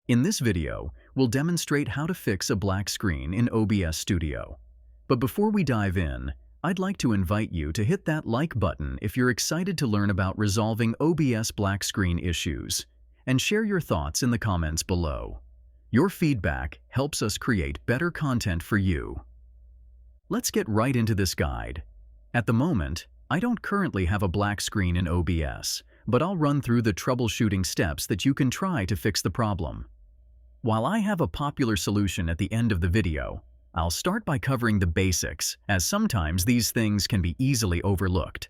In this video, we'll demonstrate how to fix a black screen in OBS Studio. But before we dive in, I'd like to invite you to hit that like button if you're excited to learn about resolving OBS black screen issues, and share your thoughts in the comments below. Your feedback helps us create better content for you. Let's get right into this guide. At the moment, I don't currently have a black screen in OBS, but I'll run through the troubleshooting steps that you can try to fix the problem. While I have a popular solution at the end of the video, I'll start by covering the basics, as sometimes these things can be easily overlooked.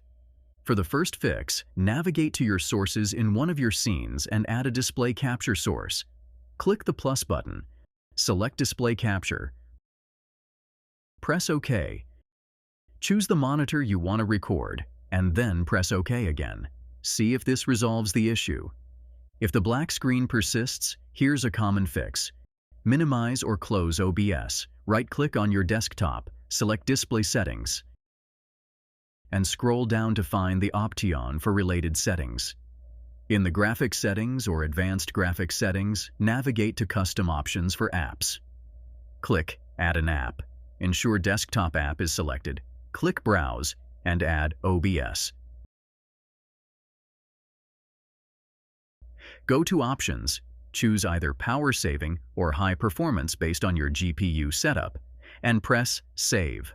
For the first fix, navigate to your sources in one of your scenes and add a display capture source. Click the plus button, select Display Capture, press OK. Choose the monitor you want to record, and then press OK again. See if this resolves the issue. If the black screen persists, here's a common fix. Minimize or close OBS. Right-click on your desktop, select Display Settings, and scroll down to find the option for related settings. In the Graphics Settings or Advanced Graphics Settings, navigate to Custom Options for Apps. Click Add an App. Ensure Desktop App is selected. Click Browse and add OBS. Go to Options, choose either Power Saving or High Performance based on your GPU setup, and press Save.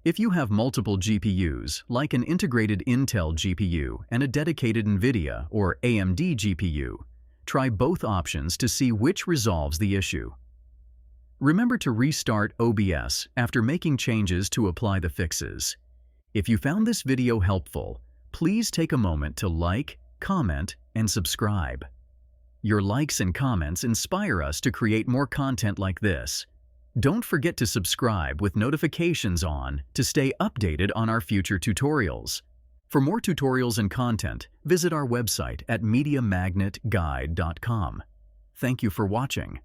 If you have multiple GPUs, like an integrated Intel GPU and a dedicated NVIDIA or AMD GPU, try both options to see which resolves the issue. Remember to restart OBS after making changes to apply the fixes. If you found this video helpful, please take a moment to like, comment, and subscribe. Your likes and comments inspire us to create more content like this. Don't forget to subscribe with notifications on to stay updated on our future tutorials. For more tutorials and content, visit our website at MediaMagnetGuide.com. Thank you for watching.